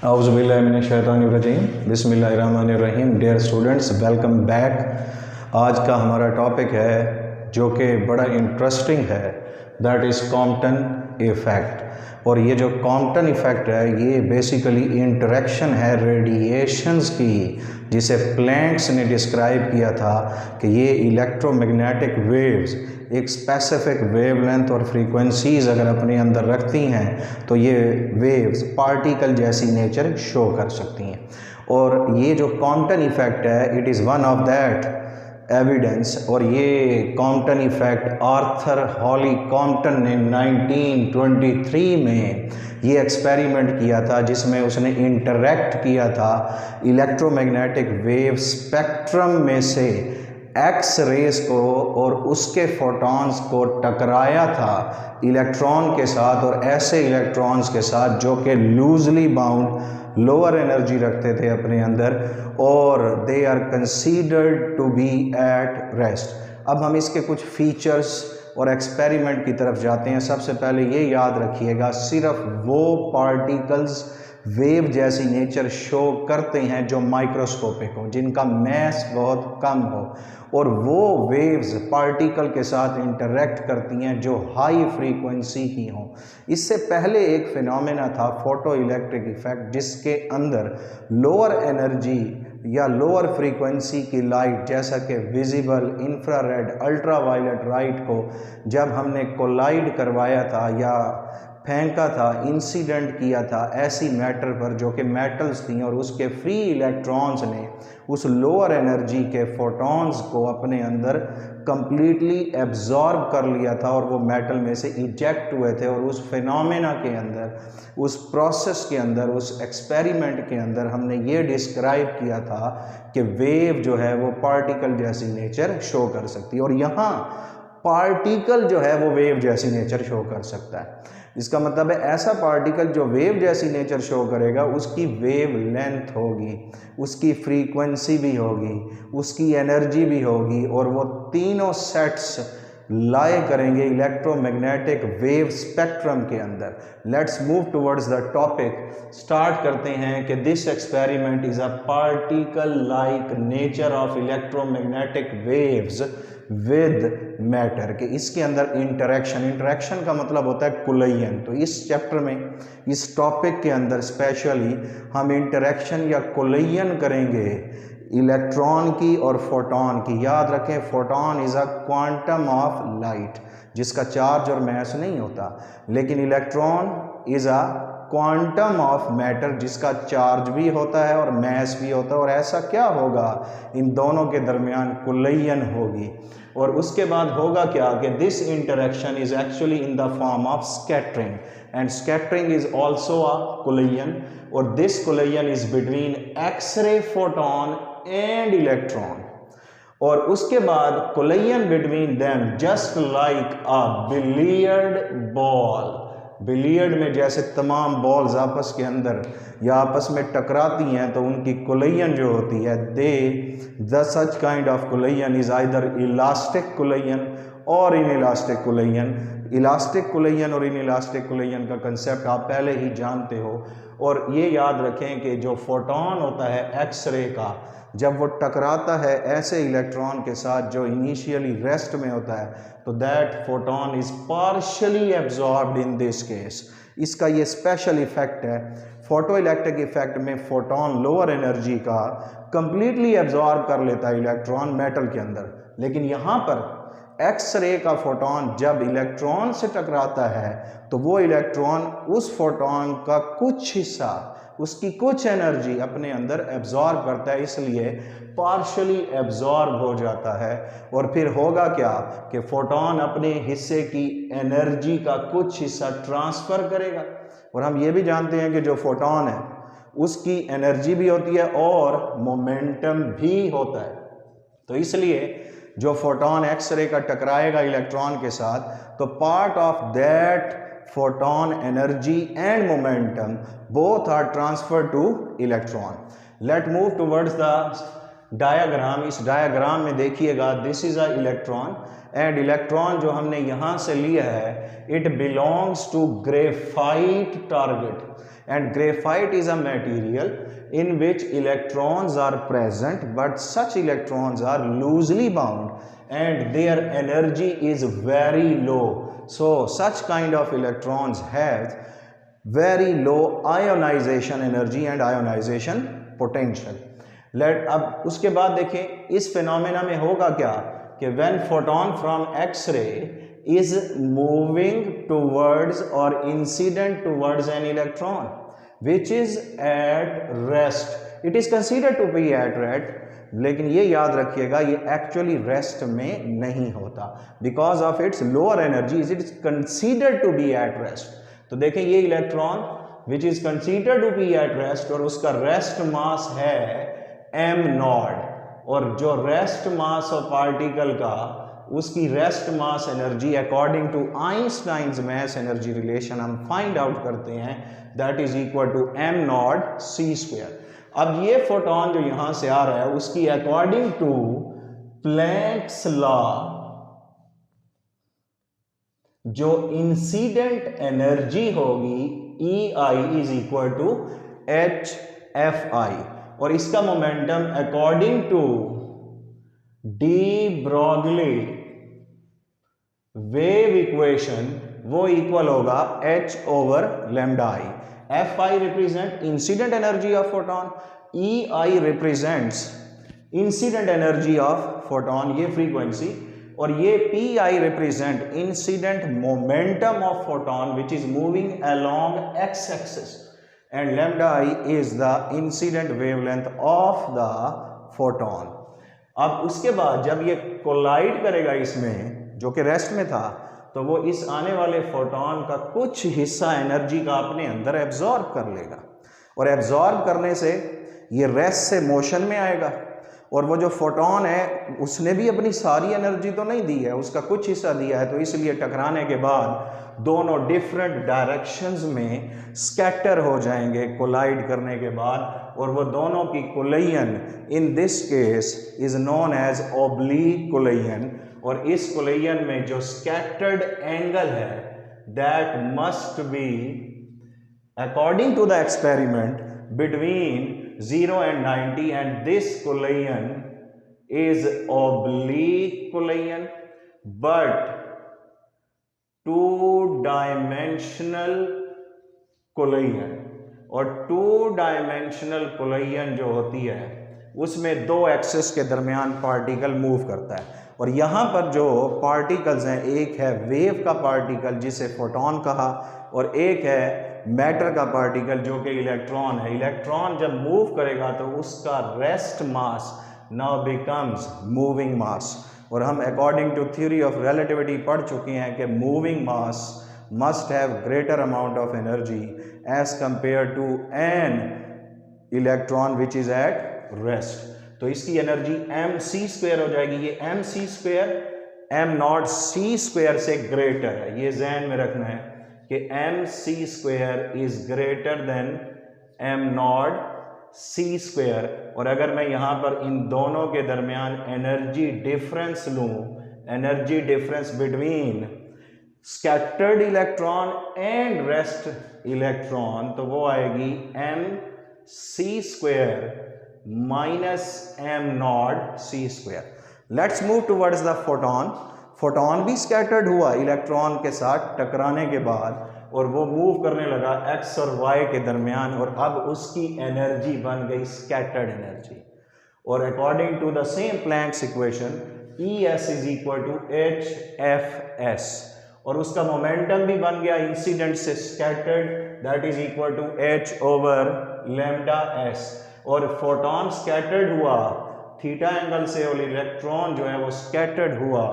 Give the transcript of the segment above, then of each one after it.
औज़ुबिल्लाहिमिनश्शैतानिर्रजीम बिस्मिल्लाहिर्रहमानिर्रहीम। Dear students, welcome back. आज का हमारा टॉपिक है जो कि बड़ा इंटरेस्टिंग है, दैट इज़ कॉम्पटन इफ़ेक्ट। और ये जो कॉम्पटन इफ़ेक्ट है ये बेसिकली इंटरेक्शन है रेडिएशंस की, जिसे प्लैंक्स ने डिस्क्राइब किया था कि ये इलेक्ट्रोमैग्नेटिक वेव्स एक स्पेसिफिक वेवलेंथ और फ्रीक्वेंसीज़ अगर अपने अंदर रखती हैं तो ये वेव्स पार्टिकल जैसी नेचर शो कर सकती हैं। और ये जो कॉम्पटन इफ़ेक्ट है it is one of that evidence. और ये कॉम्पटन इफ़ेक्ट आर्थर हॉली कॉम्पटन ने 1923 में ये एक्सपेरिमेंट किया था, जिसमें उसने इंटरैक्ट किया था इलेक्ट्रोमैग्नेटिक वेव स्पेक्ट्रम में से एक्स रेस को और उसके फोटॉन्स को टकराया था इलेक्ट्रॉन के साथ, और ऐसे इलेक्ट्रॉन्स के साथ जो कि लूजली बाउंड लोअर एनर्जी रखते थे अपने अंदर, और they are considered to be at rest. अब हम इसके कुछ फीचर्स और एक्सपेरिमेंट की तरफ जाते हैं। सबसे पहले ये याद रखिएगा, सिर्फ वो पार्टिकल्स वेव जैसी नेचर शो करते हैं जो माइक्रोस्कोपिक हो, जिनका मैस बहुत कम हो, और वो वेव्स पार्टिकल के साथ इंटरैक्ट करती हैं जो हाई फ्रीक्वेंसी की हों। इससे पहले एक फिनोमेना था फोटो इलेक्ट्रिक इफेक्ट, जिसके अंदर लोअर एनर्जी या लोअर फ्रीक्वेंसी की लाइट जैसा कि विजिबल, इंफ्रारेड, अल्ट्रावायलेट लाइट को जब हमने कोलाइड करवाया था या फेंका था, इंसिडेंट किया था ऐसी मैटर पर जो कि मेटल्स थी, और उसके फ्री इलेक्ट्रॉन्स ने उस लोअर एनर्जी के फोटॉन्स को अपने अंदर कंप्लीटली एब्जॉर्ब कर लिया था और वो मेटल में से इजेक्ट हुए थे। और उस फिनोमेना के अंदर, उस प्रोसेस के अंदर, उस एक्सपेरिमेंट के अंदर हमने ये डिस्क्राइब किया था कि वेव जो है वो पार्टिकल जैसी नेचर शो कर सकती है, और यहाँ पार्टिकल जो है वो वेव जैसी नेचर शो कर सकता है। इसका मतलब है ऐसा पार्टिकल जो वेव जैसी नेचर शो करेगा, उसकी वेव लेंथ होगी, उसकी फ्रीक्वेंसी भी होगी, उसकी एनर्जी भी होगी, और वो तीनों सेट्स लाए करेंगे इलेक्ट्रोमैग्नेटिक वेव स्पेक्ट्रम के अंदर। Let's move towards the topic. Start करते हैं कि this experiment is a particle like nature of electromagnetic waves with matter, कि इसके अंदर इंटरेक्शन का मतलब होता है कुलयन। तो इस चैप्टर में, इस टॉपिक के अंदर स्पेशली हम इंटरेक्शन या कुलयन करेंगे इलेक्ट्रॉन की और फोटॉन की। याद रखें, photon is a quantum of light जिसका चार्ज और मैस नहीं होता, लेकिन electron is a quantum of matter जिसका चार्ज भी होता है और मैस भी होता है। और ऐसा क्या होगा, इन दोनों के दरमियान कुलयन होगी, और उसके बाद होगा क्या कि this interaction is actually in the form of scattering, and scattering is also a collision, और this collision is between X-ray photon and electron. और उसके बाद collision between them just like a billiard ball. Billiard में जैसे तमाम balls आपस के अंदर या आपस में टकराती हैं तो उनकी कुलयन जो होती है, the such kind of collision is either elastic collision और इन इलास्टिक कुलयन। इलास्टिक कुलयन और इन इलास्टिक कुलयन का कंसेप्ट आप पहले ही जानते हो। और ये याद रखें कि जो फोटॉन होता है एक्स-रे का, जब वो टकराता है ऐसे इलेक्ट्रॉन के साथ जो इनिशियली रेस्ट में होता है, तो that photon is partially absorbed in this case. इसका ये स्पेशल इफेक्ट है। फोटो इलेक्ट्रिक इफेक्ट में फोटॉन लोअर एनर्जी का कंप्लीटली एब्जॉर्ब कर लेता है इलेक्ट्रॉन मेटल के अंदर, लेकिन यहाँ पर एक्स-रे का फोटॉन जब इलेक्ट्रॉन से टकराता है तो वो इलेक्ट्रॉन उस फोटॉन का कुछ हिस्सा, उसकी कुछ एनर्जी अपने अंदर एब्जॉर्ब करता है, इसलिए पार्शियली एब्जॉर्ब हो जाता है। और फिर होगा क्या कि फोटॉन अपने हिस्से की एनर्जी का कुछ हिस्सा ट्रांसफ़र करेगा। और हम ये भी जानते हैं कि जो फोटॉन है उसकी एनर्जी भी होती है और मोमेंटम भी होता है। तो इसलिए जो फोटॉन एक्स-रे का टकराएगा इलेक्ट्रॉन के साथ, तो part of that photon energy and momentum both are transfer to electron. Let move towards the diagram. इस डायग्राम में देखिएगा, this is a electron, and electron जो हमने यहाँ से लिया है it belongs to graphite target. and graphite is a material in which electrons are present, but such electrons are loosely bound and their energy is very low. So such kind of electrons have very low ionization energy and ionization potential. अब उसके बाद देखें इस phenomena में होगा क्या कि when photon from X-ray is moving towards or incident towards an electron which is at rest, it is considered to be at rest, लेकिन ये याद रखिएगा ये एक्चुअली रेस्ट में नहीं होता, because of its lower energy it is considered to be at rest. तो देखें ये electron which is considered to be at rest और उसका रेस्ट मास है m नॉट, और जो रेस्ट मास ऑफ पार्टिकल का उसकी rest mass energy according to Einstein's mass energy relation हम फाइंड आउट करते हैं that is equal to m not c square. अब ये फोटोन जो यहां से आ रहा है उसकी अकॉर्डिंग टू प्लैंक्स लॉ जो इंसिडेंट एनर्जी होगी EI is equal to HFI, और इसका momentum according to de Broglie wave equation वो इक्वल होगा H/λI। Fi represent incident energy of photon, EI represents incident energy of photon, ये frequency, और ये Pi represent incident momentum of photon which is moving along x-axis, and lambda I is the incident wavelength of the photon। अब उसके बाद जब ये collide करेगा इसमें जो कि रेस्ट में था, तो वो इस आने वाले फोटोन का कुछ हिस्सा एनर्जी का अपने अंदर एब्जॉर्ब कर लेगा, और एब्जॉर्ब करने से ये रेस्ट से मोशन में आएगा, और वो जो फोटोन है उसने भी अपनी सारी एनर्जी तो नहीं दी है, उसका कुछ हिस्सा दिया है, तो इसलिए टकराने के बाद दोनों डिफरेंट डायरेक्शंस में स्कैटर हो जाएंगे कोलाइड करने के बाद, और वो दोनों की collision in this case is known as oblique collision, और इस कोलिजन में जो स्कैटर्ड एंगल है that must be according to the experiment between 0 and 90, and this collision is oblique collision but two-dimensional collision, और two-dimensional collision जो होती है उसमें दो एक्सिस के दरमियान पार्टिकल मूव करता है, और यहाँ पर जो पार्टिकल्स हैं एक है वेव का पार्टिकल जिसे फोटोन कहा, और एक है मैटर का पार्टिकल जो कि इलेक्ट्रॉन है। इलेक्ट्रॉन जब मूव करेगा तो उसका rest mass now becomes moving mass, और हम according to theory of relativity पढ़ चुके हैं कि moving mass must have greater amount of energy as compare to an electron which is at rest. तो इसकी एनर्जी mc स्क्वायर हो जाएगी, ये mc square m not c square से ग्रेटर है, ये ध्यान में रखना है कि mc square is greater than m not c square. और अगर मैं यहाँ पर इन दोनों के दरमियान एनर्जी डिफरेंस लूँ, energy difference between scattered electron and rest electron, तो वो आएगी mc square minus m not c square. Let's move towards the photon. Photon भी स्कैटर्ड हुआ इलेक्ट्रॉन के साथ टकराने के बाद, और वो मूव करने लगा x और y के दरमियान, और अब उसकी एनर्जी बन गई स्कैटर्ड एनर्जी, और according to the same Planck's equation ES is equal to HFS, और उसका मोमेंटम भी बन गया इंसिडेंट से scattered that is equal to H/λS, और फोटोन स्कैटर्ड हुआ थीटा एंगल से, और इलेक्ट्रॉन जो है वो स्कैटर्ड हुआ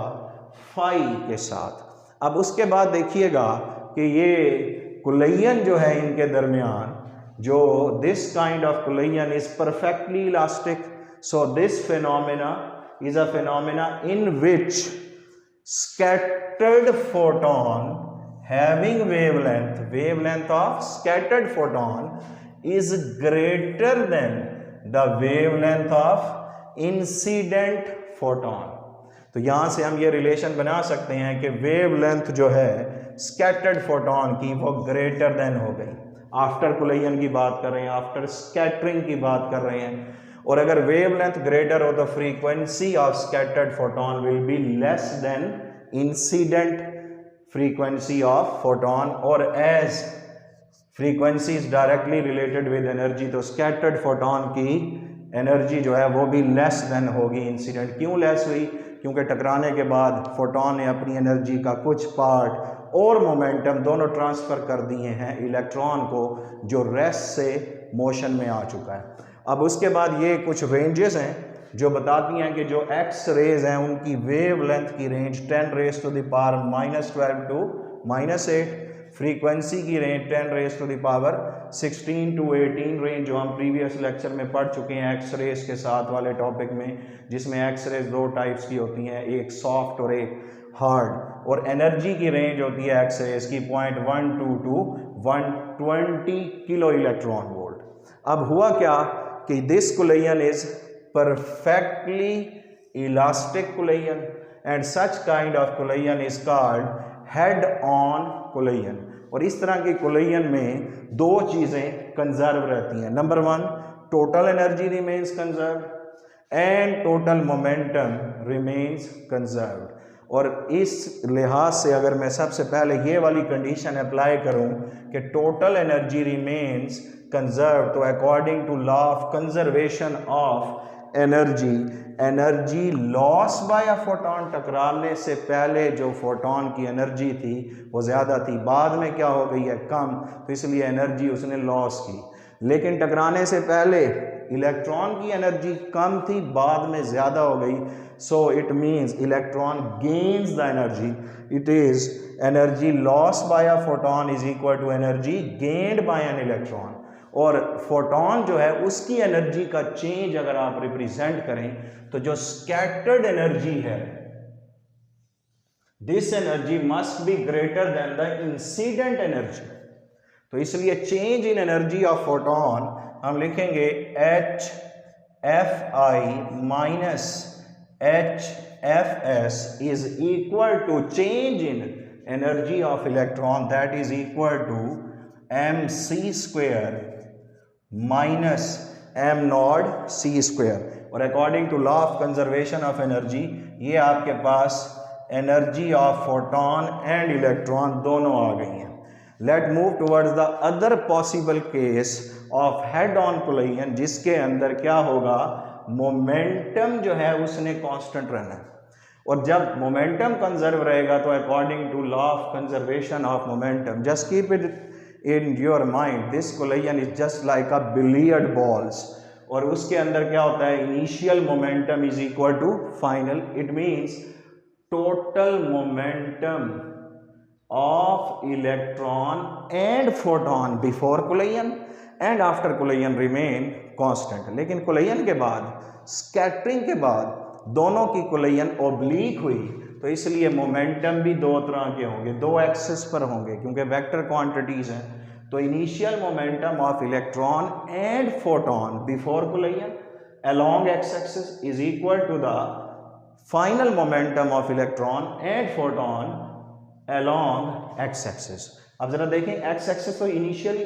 फाई के साथ। अब उसके बाद देखिएगा कि ये कोलिजन जो है इनके दरमियान, जो this kind of collision is perfectly elastic, so this phenomena is a phenomena in which scattered photon having wavelength of scattered photon is greater than the wavelength of incident photon। तो यहां से हम ये रिलेशन बना सकते हैं कि wavelength जो है स्कैटर्ड फोटोन की वो ग्रेटर देन हो गई, आफ्टर कोलिजन की बात कर रहे हैं, आफ्टर स्कैटरिंग की बात कर रहे हैं। और अगर वेवलेंथ ग्रेटर हो तो frequency of scattered photon will be less than incident frequency of photon, और as frequency is directly related with energy, तो स्कैटर्ड फोटोन की एनर्जी जो है वो भी लेस देन होगी इंसिडेंट। क्यों लेस हुई? क्योंकि टकराने के बाद फोटोन ने अपनी एनर्जी का कुछ पार्ट और मोमेंटम दोनों ट्रांसफ़र कर दिए हैं इलेक्ट्रॉन को, जो रेस्ट से मोशन में आ चुका है। अब उसके बाद ये कुछ रेंजेस हैं जो बताती हैं कि जो एक्स रेज हैं उनकी वेव लेंथ की range 10 raise to the power -12 to -8, frequency की range 10 raise to the power 16 to 18 range, जो हम प्रीवियस लेक्चर में पढ़ चुके हैं एक्स रेज के साथ वाले टॉपिक में, जिसमें एक्स रेज दो टाइप्स की होती हैं, एक सॉफ्ट और एक हार्ड। और एनर्जी की रेंज होती है एक्स रेज की 0.12 टू 120 किलो इलेक्ट्रॉन वोल्ट। अब हुआ क्या कि this collision is perfectly elastic collision and such kind of collision is called head on collision। और इस तरह की collision में दो चीज़ें कंजर्व रहती हैं। Number 1, total energy remains conserved and total momentum remains conserved। और इस लिहाज से अगर मैं सबसे पहले ये वाली कंडीशन अप्लाई करूं कि टोटल एनर्जी रिमेन्स कंजर्व, तो according to law of conservation of energy, energy loss by a photon, टकराने से पहले जो फोटोन की एनर्जी थी वो ज़्यादा थी, बाद में क्या हो गई है, कम, तो इसलिए एनर्जी उसने लॉस की। लेकिन टकराने से पहले इलेक्ट्रॉन की एनर्जी कम थी, बाद में ज़्यादा हो गई, so it means electron gains the energy. It is energy loss by a photon is equal to energy gained by an electron. और फोटोन जो है उसकी एनर्जी का चेंज अगर आप रिप्रेजेंट करें तो जो स्कैटर्ड एनर्जी है, this energy must be greater than the incident energy. तो इसलिए change in energy of photon हम लिखेंगे HFI minus HFS is equal to change in energy of electron, that is equal to mc square minus m0c²। और according to law of conservation of energy ये आपके पास energy of photon and electron दोनों आ गई हैं। Let move towards the other possible case of head on collision, जिसके अंदर क्या होगा, मोमेंटम जो है उसने कांस्टेंट रहना है। और जब मोमेंटम कंजर्व रहेगा तो according to law of conservation of momentum, just keep it in your mind, this collision is just like a billiard balls। और उसके अंदर क्या होता है, initial momentum is equal to final, it means total momentum of electron and photon before collision and after collision remain constant. लेकिन collision के बाद, scattering के बाद दोनों की कोलिजन ओब्लीक हुई, तो इसलिए मोमेंटम भी दो तरह के होंगे, दो एक्सिस पर होंगे, क्योंकि वेक्टर क्वांटिटीज हैं। तो initial momentum of electron and photon before collision along x axis is equal to the final momentum of electron and photon along x axis. अब जरा देखें, एक्स एक्सिस तो इनिशियली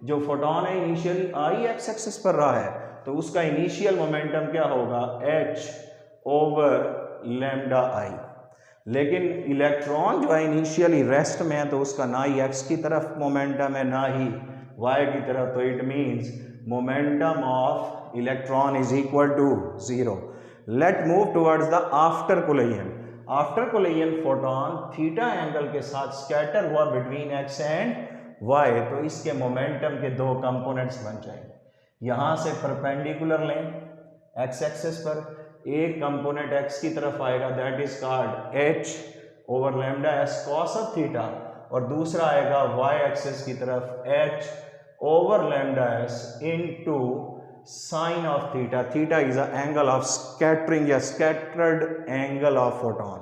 जो फोटोन है इनिशियली आई x axis पर रहा है, तो उसका इनिशियल मोमेंटम क्या होगा, h ओवर लैम्डा आई। लेकिन इलेक्ट्रॉन जो है इनिशियली रेस्ट में है, तो उसका ना ही एक्स की तरफ मोमेंटम है ना ही वाई की तरफ, तो it means momentum of electron is equal to 0। Let move towards the after collision. After collision photon theta angle के साथ स्कैटर हुआ बिटवीन एक्स एंड वाई, तो इसके मोमेंटम के दो कंपोनेंट्स बन जाएंगे। यहाँ से परपेंडिकुलर लें एक्स एक्सिस पर, एक कंपोनेंट एक्स की तरफ आएगा, that is called h over lambda S cos of theta, और दूसरा आएगा वाई एक्सिस की तरफ h over lambda S into sine of theta. Theta is a angle of scattering या स्कैटर्ड एंगल ऑफ फोटोन।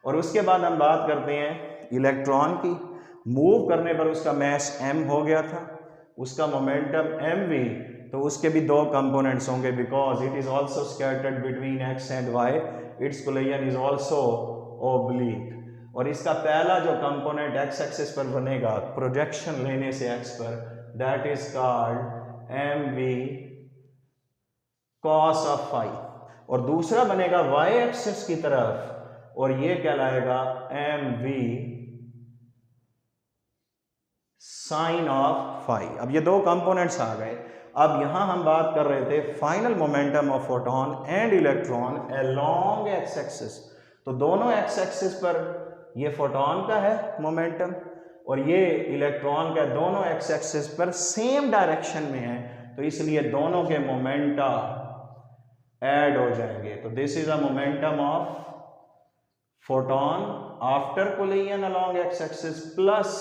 और उसके बाद हम बात करते हैं इलेक्ट्रॉन की। मूव करने पर उसका मैस m हो गया था, उसका मोमेंटम mv, तो उसके भी दो कंपोनेंट्स होंगे, because it is also scattered between x and y, its collision is also oblique. और इसका पहला जो कंपोनेंट एक्स एक्सिस पर बनेगा प्रोजेक्शन लेने से एक्स पर, that is called m v cos of phi, और दूसरा बनेगा वाई एक्सिस की तरफ और ये कहलाएगा m v sine of phi. अब ये दो कंपोनेंट्स आ गए। अब यहां हम बात कर रहे थे final momentum of photon and electron along x axis. तो दोनों एक्स एक्सिस पर ये फोटोन का है मोमेंटम और ये इलेक्ट्रॉन का, दोनों एक्स एक्सिस पर सेम डायरेक्शन में है, तो इसलिए दोनों के मोमेंटा ऐड हो जाएंगे। तो this is a momentum of photon after collision along x axis plus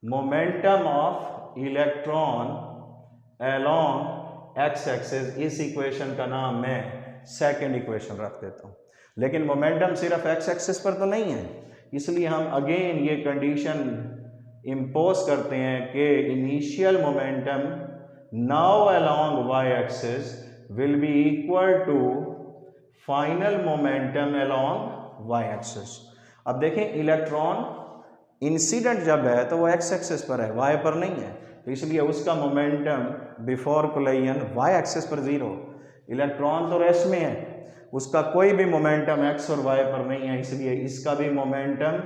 momentum of electron along x axis. इस इक्वेशन का नाम मैं सेकंड इक्वेशन रख देता हूं। लेकिन मोमेंटम सिर्फ एक्स एक्सिस पर तो नहीं है, इसलिए हम अगेन ये कंडीशन इम्पोज करते हैं कि initial momentum now along y axis will be equal to final momentum along y axis. अब देखें इलेक्ट्रॉन इंसिडेंट जब है तो वो एक्स एक्सिस पर है, वाई पर नहीं है, तो इसलिए उसका momentum before collision y axis पर जीरो। इलेक्ट्रॉन तो रेस्ट में है, उसका कोई भी मोमेंटम एक्स और वाई पर नहीं है, इसलिए इसका भी मोमेंटम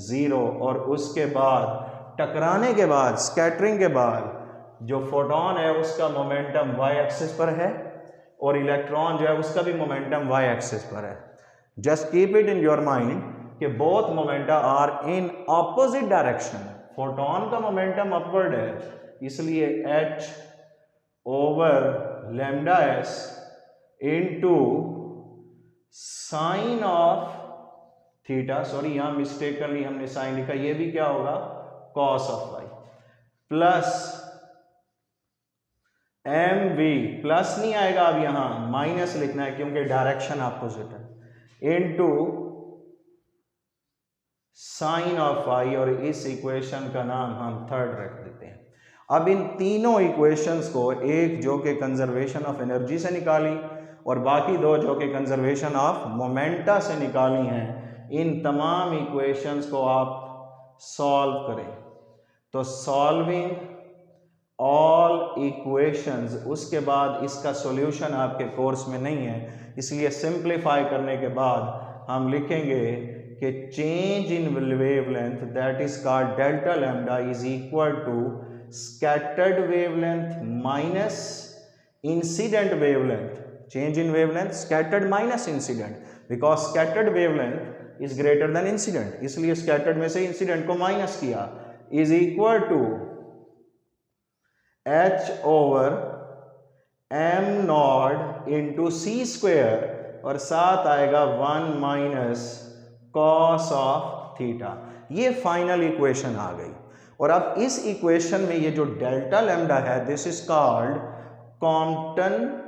जीरो। और उसके बाद टकराने के बाद, स्कैटरिंग के बाद जो फोटोन है उसका मोमेंटम वाई एक्सिस पर है और इलेक्ट्रॉन जो है उसका भी मोमेंटम वाई एक्सिस पर है। Just keep it in your mind कि both momenta are in opposite direction. Photon का मोमेंटम अपवर्ड है, इसलिए h over lambda s into sine of theta, sorry यहां मिस्टेकनली हमने साइन लिखा, ये भी क्या होगा cos of y, plus m v, plus नहीं आएगा अब यहां माइनस लिखना है क्योंकि डायरेक्शन अपोजिट है, इनटू साइन ऑफ वाई, और इस इक्वेशन का नाम हम थर्ड रख देते हैं। अब इन तीनों इक्वेशंस को, एक जो कि कंजर्वेशन ऑफ एनर्जी से निकाली और बाकी दो जो कि कंजर्वेशन ऑफ मोमेंटा से निकाली हैं, इन तमाम इक्वेशंस को आप सॉल्व करें। तो सॉल्विंग ऑल इक्वेशंस, उसके बाद इसका सॉल्यूशन आपके कोर्स में नहीं है, इसलिए सिंप्लीफाई करने के बाद हम लिखेंगे कि change in wavelength that is called delta lambda is equal to scattered wavelength minus incident wavelength. Change in wavelength scattered minus incident, because scattered wavelength is greater than incident, इसलिए scattered में से incident को minus किया, is equal to h over m not into c square और साथ आएगा 1 minus cos of theta. ये final equation आ गई। और अब इस इक्वेशन में ये जो डेल्टा लैम्डा है, this is called Compton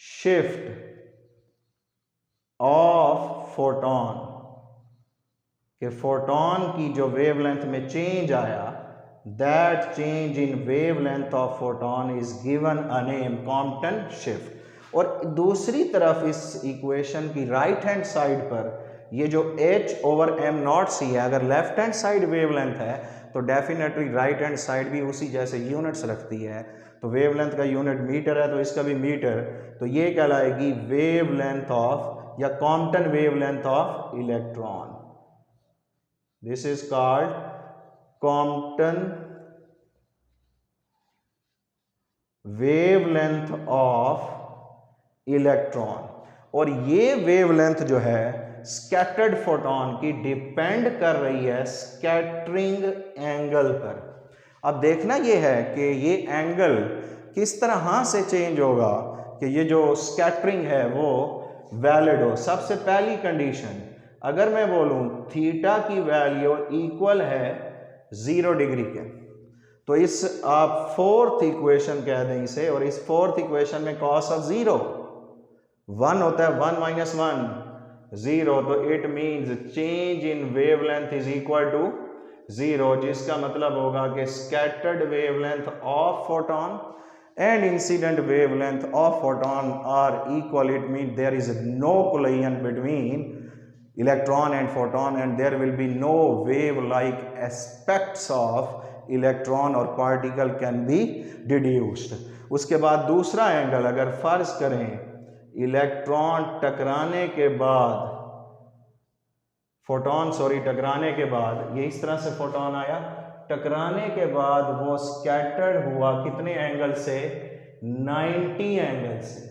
shift of photon, कि फोटोन की जो वेवलेंथ में चेंज आया, that change in wavelength of photon is given a name Compton shift. और दूसरी तरफ इस इक्वेशन की राइट हैंड साइड पर ये जो h ओवर m नॉट सी है, अगर लेफ्ट हैंड साइड वेवलेंथ है तो डेफिनेटली राइट हैंड साइड भी उसी जैसे यूनिट्स रखती है। तो वेवलेंथ का यूनिट मीटर है तो इसका भी मीटर, तो ये कहलाएगी वेवलेंथ ऑफ या Compton wavelength of electron. This is called Compton wavelength of electron. और ये वेवलेंथ जो है स्कैटर्ड फोटोन की डिपेंड कर रही है स्कैटरिंग एंगल पर। अब देखना ये है कि ये एंगल किस तरह से चेंज होगा कि ये जो स्कैटरिंग है वो वैलिड हो। सबसे पहली कंडीशन, अगर मैं बोलूं थीटा की वैल्यू इक्वल है 0 डिग्री के, तो इस आप फोर्थ इक्वेशन कह दें इसे, और इस फोर्थ इक्वेशन में कॉस ऑफ 0 1 होता है, 1 माइनस 1 0, तो it means change in wavelength is equal to 0, जिसका मतलब होगा कि scattered wavelength of photon and incident wavelength of photon are equal. It means there is no collision between electron and photon, and there will be no wave like aspects of electron or particle can be deduced. उसके बाद दूसरा angle, अगर फर्ज करें electron टकराने के बाद, photon sorry टकराने के बाद, ये इस तरह से फोटोन आया, टकराने के बाद वो स्कैटर्ड हुआ कितने एंगल से, 90 एंगल से,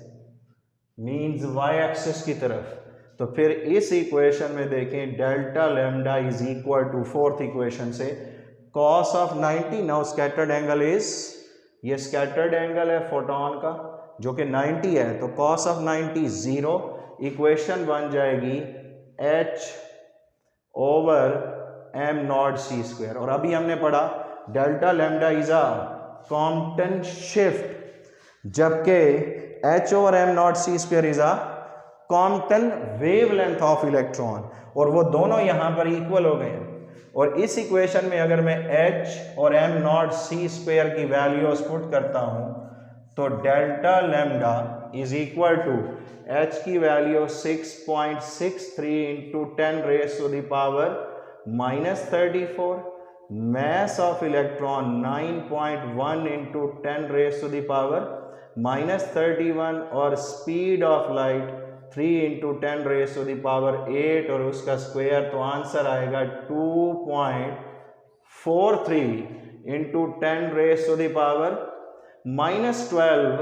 मींस वाई एक्सिस की तरफ। तो फिर इस इक्वेशन में देखें delta lambda is equal to, fourth equation से, cos of 90, now scattered angle is, ये स्कैटर्ड एंगल है फोटोन का जो कि 90 है, तो कॉस ऑफ 90 0, इक्वेशन बन जाएगी h over m naught c square. और अभी हमने पढ़ा delta lambda is a Compton shift, जबकि h over m naught c square is a Compton wavelength of electron, और वो दोनों यहां पर इक्वल हो गए हैं। और इस इक्वेशन में अगर मैं h और m नॉट सी स्क्वायर की वैल्यूज पुट करता हूं तो delta lambda is equal to h की value 6.63 into 10 raise to the power -34, mass of electron 9.1 into 10 raised to the power -31, और speed of light 3 into 10 raised to the power 8 और उसका square, तो answer आएगा 2.43 into 10 raised to the power -12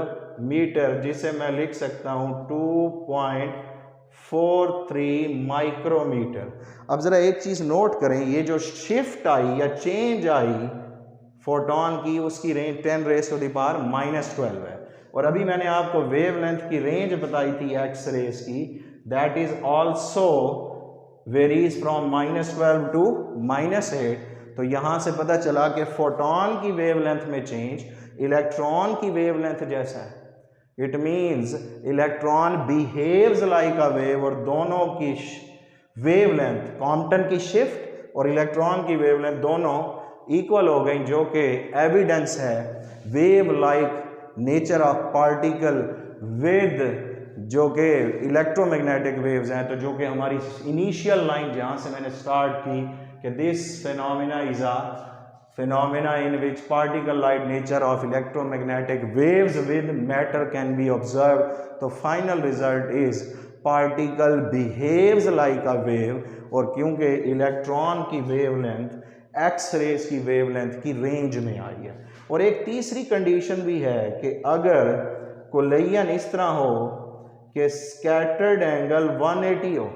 metre, जिसे मैं लिख सकता हूं 2.43 माइक्रोमीटर। अब जरा एक चीज नोट करें, ये जो शिफ्ट आई या चेंज आई फोटोन की, उसकी range 10 raise to the power -12 है। और अभी मैंने आपको वेवलेंथ की रेंज बताई थी एक्स रेज की, that is also varies from -12 to -8। तो यहां से पता चला कि फोटोन की वेवलेंथ में चेंज इलेक्ट्रॉन की वेवलेंथ जैसा है। It means electron behaves like a wave, और दोनों की वेवलेंथ, कॉम्पटन की शिफ्ट और इलेक्ट्रॉन की वेवलेंथ दोनों इक्वल हो गई, जो कि एविडेंस है wave like nature of particle with जो कि इलेक्ट्रोमैग्नेटिक वेव्स हैं। तो जो कि हमारी इनिशियल लाइन जहां से मैंने स्टार्ट की कि this phenomena is a phenomena in which particle like nature of electromagnetic waves with matter can be observed, तो final result is particle behaves like a wave, और क्योंकि इलेक्ट्रॉन की वेवलेंथ एक्स रेज की wavelength की range में आई है। और एक तीसरी कंडीशन भी है कि अगर कोलिजन इस तरह हो कि स्कैटर्ड एंगल 180 हो,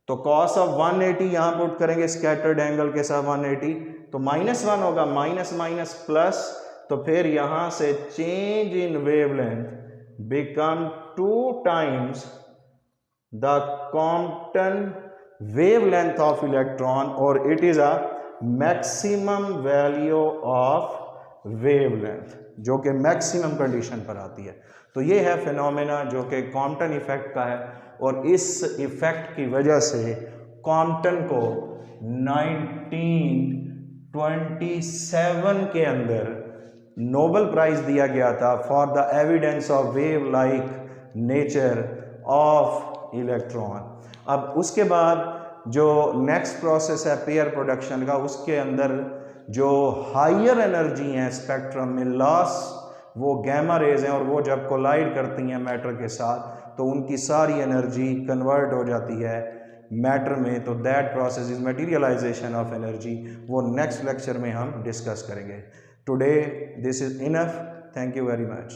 तो कॉस ऑफ 180 यहां पुट करेंगे स्कैटर्ड एंगल के साथ 180, तो -1 होगा, माइनस माइनस प्लस, तो फिर यहां से change in wavelength become 2 times the Compton wavelength of electron, और it is a maximum value of wavelength, जो कि मैक्सिमम कंडीशन पर आती है। तो ये है फिनोमेना जो कि कॉम्पटन इफेक्ट का है, और इस इफेक्ट की वजह से कॉम्पटन को 1927 के अंदर नोबेल प्राइज दिया गया था for the evidence of wave like nature of electron. अब उसके बाद जो नेक्स्ट प्रोसेस है पेयर प्रोडक्शन का, उसके अंदर जो हायर एनर्जी हैं स्पेक्ट्रम में लॉस, वो गैमा रेज हैं, और वो जब कोलाइड करती हैं मैटर के साथ तो उनकी सारी एनर्जी कन्वर्ट हो जाती है मैटर में। तो that process is materialization of energy, वो नेक्स्ट लेक्चर में हम डिस्कस करेंगे। Today this is enough, thank you very much.